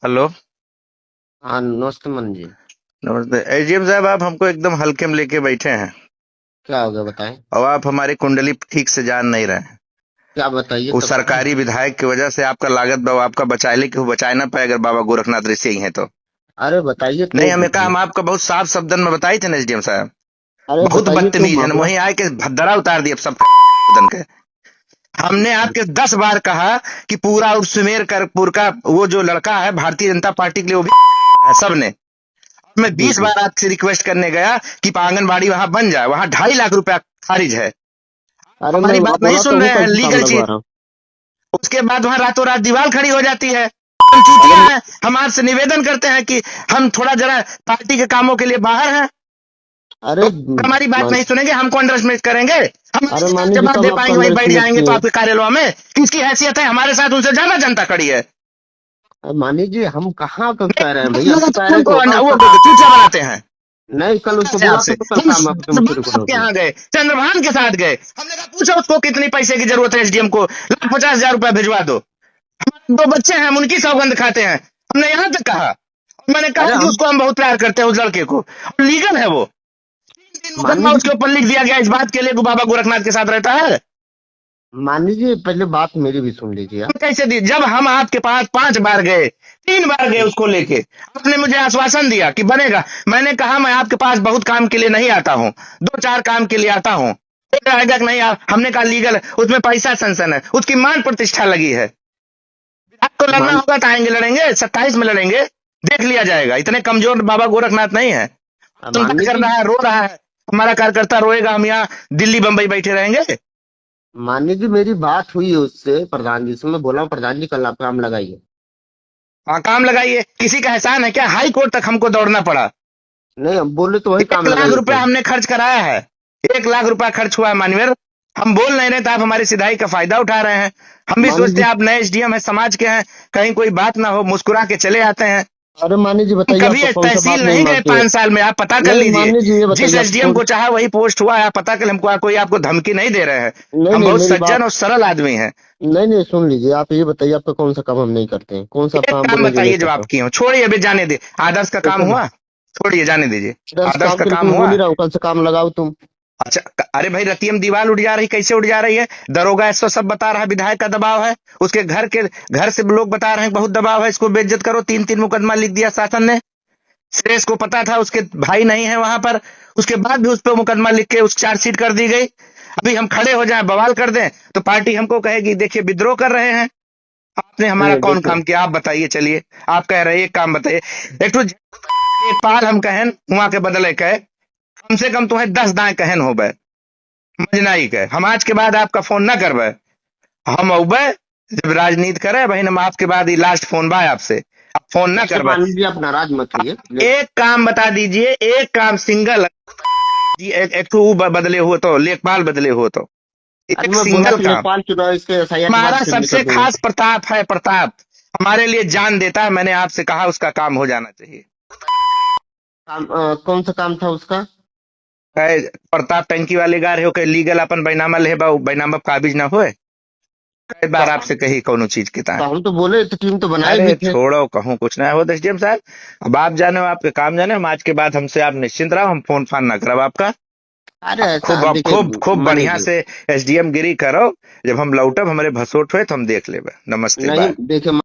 Hello. हाँ, नमस्ते मन जी। नमस्ते एजीएम साहब, आप हमको एकदम हल्के में लेके बैठे हैं क्या हो गया बताएं। और आप हमारी कुंडली ठीक से जान नहीं रहे हैं। क्या बताइए उस सब क्या है। सरकारी विधायक की वजह से आपका लागत बाबा आपका बचाए कि वो बचा ना पाए अगर बाबा गोरखनाथ ऋषि ही हैं तो। अरे बताइए नहीं, तो हमें कहा, हम आपका बहुत साफ शब्दन में बताई थे ना एसडीएम साहब। अरे बहुत बताइए तो बदतमीज है, मामला। वहीं आए के भद्दरा उतार दिए सब बदन के। हमने आपके 10 बार कहा कि पूरा सुमेर करपुर का वो जो लड़का है भारतीय जनता पार्टी के लिए वो भी है सबने। मैं जी 20 जी। बार आपसे रिक्वेस्ट करने गया कि आंगनबाड़ी वहां बन जाए, वहां 2.5 लाख रुपया खारिज है। अरे मैं हमारी वहाँ बात नहीं बोला तो सुन हूँ, रहे कल हैं, से काम लीगल लगवा चीज। रहा हूँ। उसके बाद वहां रातों रात दीवार खड़ी हो जाती है। हम अरे चूतिया म- हैं। हम आपसे निवेदन करते हैं कि हम थोड़ा जरा पार्टी के कामों के लिए बाहर हैं, अरे तो हमारी बात नहीं सुनेंगे, हमको अंडरएस्टिमेट करेंगे। हम अरे नहीं मानी जी, जवाब कब दे आपका पाएंगे, वहीं अंडर बैठ एस्टिमेट जाएंगे तो किए। आपके कार्यालय में किसकी हैसियत है, हमारे साथ उनसे ज्यादा जनता खड़ी है। मानी जी, हम कहाँ का कह रहे हैं नहीं भैया, हम लगा तो तो कह रहे हैं कि हमको होगा वो उसका काम। चूतिया बनाते हैं। नहीं, कल उसको से बोला आपसे था तो कल हम काम 10 आपके मुझसे बार रिकॉर्ड हो आपके गया। यहाँ गए, चंद्रभान के साथ गए, हमने कहा पूछो उसको कितनी पैसे की जरूरत है, एसडीएम को 1,50,000 रुपया भिजवा दो। हमारे 2 बच्चे हैं, हम उनकी सौगंध खाते हैं। हमने यहाँ तक कहा। और मैंने अरे कहा कि हम उसको हम बहुत प्यार करते हैं उस लड़के को, और लीगल है वो। 3 मानी मुकदमा जी, उसके ऊपर लिख दिया गया इस बात के लिए कि बाबा गोरखनाथ के साथ रहता है। मानी जी पहले बात मेरी भी सुन लीजिए हम कैसे दी, जब हम आपके पास 5 बार गए, 3 बार गए उसको लेके, आपने मुझे आश्वासन दिया कि बनेगा। मैंने कहा मैं आपके पास बहुत काम के लिए नहीं आता हूँ, 2-4 काम के लिए आता हूँ। आएगा कि नहीं हमने कहा लीगल है, उसमें पैसा सनसन है, उसकी मान प्रतिष्ठा लगी है। आपको लड़ना मान होगा तो आएंगे, लड़ेंगे 27 में लड़ेंगे, देख लिया जाएगा। इतने कमजोर बाबा गोरखनाथ नहीं है। चिंता मानी कर जी, रहा है, रो रहा है, हमारा कार्यकर्ता रोएगा, हम यहाँ दिल्ली बंबई बैठे रहेंगे। मानी जी मेरी बात हुई है उससे, प्रधान जी से। मैं बोला हूँ, प्रधान जी कल आप काम लगाइए। हाँ, काम लगाइए, किसी का एहसान है क्या, हाई कोर्ट तक हमको दौड़ना पड़ा। नहीं, हम बोले तो वही काम 1 लाख रुपया लगाइए। हमने खर्च कराया है। 1 लाख रुपया खर्च हुआ है मानवीर। हम बोल नहीं रहे तो आप हमारी सिधाई का फायदा उठा रहे हैं। हम भी मानी सोचते जी, हैं आप नए एसडीएम है, समाज के हैं, कहीं कोई बात ना हो, मुस्कुरा के चले आते हैं। अरे मानी जी हम बताइए, कभी आपका कौन सा तहसील बात नहीं नहीं गए मानते हैं। 5 साल में, आप पता कर नहीं लीजिए। मानी जी, ये जिस बताइए आपको एसडीएम कौन। को चाहा वही पोस्ट हुआ है, आप पता कर, हमको कोई आपको धमकी नहीं दे रहे हैं। नहीं हम नहीं, बहुत मेरी बात। सज्जन और सरल आदमी हैं। नहीं नहीं, सुन लीजिए, आप ये बताइए आपका कौन सा काम हम नहीं करते हैं, कौन सा आप एक काम काम बोले जो नहीं बताइए जो करता आप हूँ। किए हो, छोड़िए अभी, जाने दे। आदर्श का काम देखो ना, हुआ, छोड़िए, जाने दीजिए। 10 आदर्श काम का के लिए काम तो मैं बोल हुआ। ही रहा हूँ, कल से काम लगाओ तुम। अच्छा, अरे भाई, रतियम दीवार उड़ जा रही, कैसे उड़ जा रही है? दरोगा इसको सब बता रहा है, विधायक का दबाव है, उसके घर से लोग बता रहे हैं बहुत दबाव है, इसको बेइज्जत करो। 3-3 मुकदमा लिख दिया शासन ने। सुरेश को पता था, उसके भाई नहीं है वहां पर, उसके बाद भी उस पर मुकदमा लिख के उस चार्जशीट कर दी गई। अभी हम खड़े हो जाएं, बवाल कर दें तो पार्टी हमको कहेगी देखिए विद्रोह कर रहे हैं। आपने नहीं हमारा नहीं, कौन देखिए। काम किया, आप बताइए। चलिए, आप कह रहे हैं एक काम बताइए। एक तो एक पाल हम कहन हुआ के बदले कहे, कम से कम तुम्हें 10 दाएं कहन हो बे मजनाई के, हम आज के बाद आपका फोन ना करबे। हम औबे जब राजनीति करे बहन, हम आपके बाद ही लास्ट फोन बा आपसे, आप फोन ना अच्छा करबे। मानी जी, आप नाराज मत होइए। एक काम बता दीजिए, एक काम सिंगल जी, एक तो बदले हो तो लेखपाल बदले हो तो अरे एक मैं बोला सिंगल तो काम। लेखपाल चुनाव इसके एसआईआर के बाद हमारा फिर भी कर सबसे दूंगा। खास प्रताप है, प्रताप हमारे लिए जान देता है। मैंने आपसे कहा उसका काम हो जाना चाहिए। कौन सा काम था उसका। कहे, प्रताप टंकी वाले गार हो के लीगल अपन बैनामा ले बैनामा काबिज ना होए। कई तो, बार आपसे कही कोनो चीज की तो तार। हम तो बोले तो टीम तो बनाए अरे भी थे। छोड़ो, कहूँ कुछ ना हो एसडीएम साहब। अब आप जाने, आपके काम जाने, हम आज के बाद हमसे आप निश्चिंत रहो, हम फोन फान ना करब आपका। अरे ऐसा खूब, अब देखिए खूब खूब मानी बढ़िया जी। से एसडीएम गिरी करो। जब हम लौटब, हमारे भसोट हुए तो हम देख लेबे। नमस्ते, नहीं बाय। देखिए।